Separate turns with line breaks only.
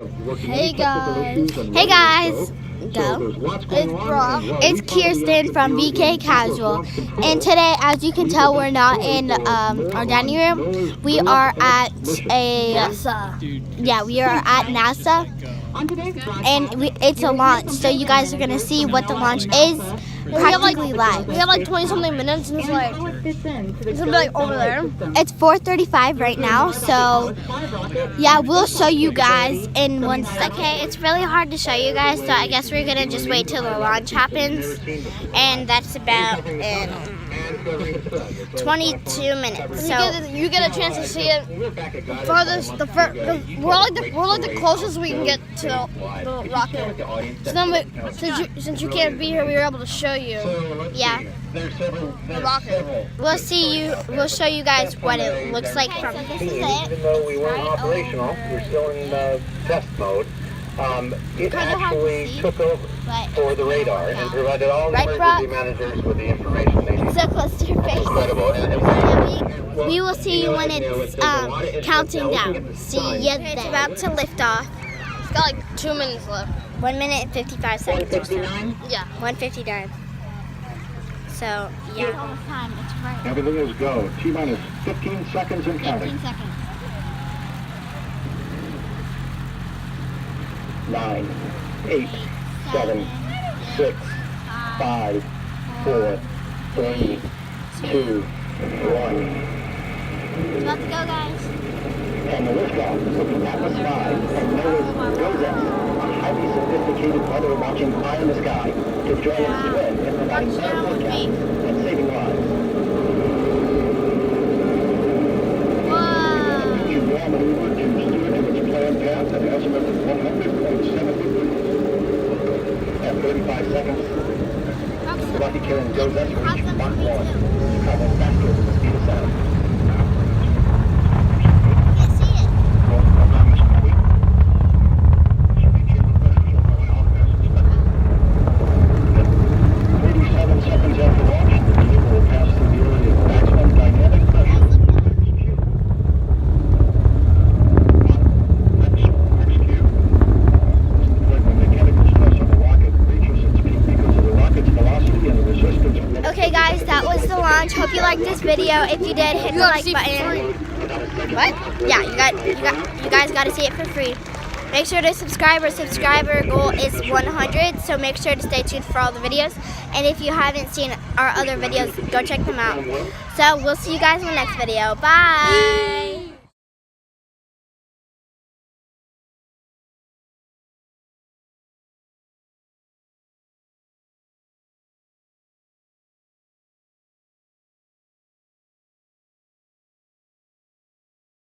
Hey guys. Hey guys. Go. It's Brock. It's Kirsten from VK Casual. And today, as you can tell, we're not in our dining room. We are at NASA. Yeah, we are at NASA. And it's a launch. So you guys are going to see what the launch is practically live.
We have like 20 something minutes and it's gonna be like over there.
It's 4:35 right now, so yeah, we'll show you guys in 1 second. Okay, it's really hard to show you guys, so I guess we're gonna just wait till the launch happens, and that's about in 22 minutes. So
you get a chance to see it farthest. We're like the closest we can get to the rocket. So then, since you can't be here, we were able to show you.
Yeah.
The rocket.
We'll show you guys what it looks like from this. Is it?
Even though we weren't operational, we're still in test mode. It actually took over for the radar and provided all the emergency managers with the information they needed.
So close to your face.
Incredible.
We will see you when it's counting down. See you then. It's about to lift off.
It's got like 2 minutes left.
1 minute and 55 seconds.
159?
Yeah.
1:59. So yeah. Time. It's right.
Everything is go. T-minus 15 seconds and counting.
15 seconds.
9, 8, 7, 6, 5, 4, 3, 2, 1.
It's about to go, guys.
And the liftoff is looking Atlas 5 and NOAA's GOES, a highly sophisticated weather watching eye in the sky, to join its twin in providing better forecasts and saving lives. You now maneuver to steer to its planned path at an azimuth of 100.7 degrees. At 35 seconds, Rocky Carrying GOES reached Mach 1, traveling faster than the speed of sound.
Okay guys, that was the launch. Hope you liked this video. If you did, hit the like button. What? Yeah, you guys got to see it for free. Make sure to subscribe. Our subscriber goal is 100, so make sure to stay tuned for all the videos. And if you haven't seen our other videos, go check them out. So we'll see you guys in the next video. Bye.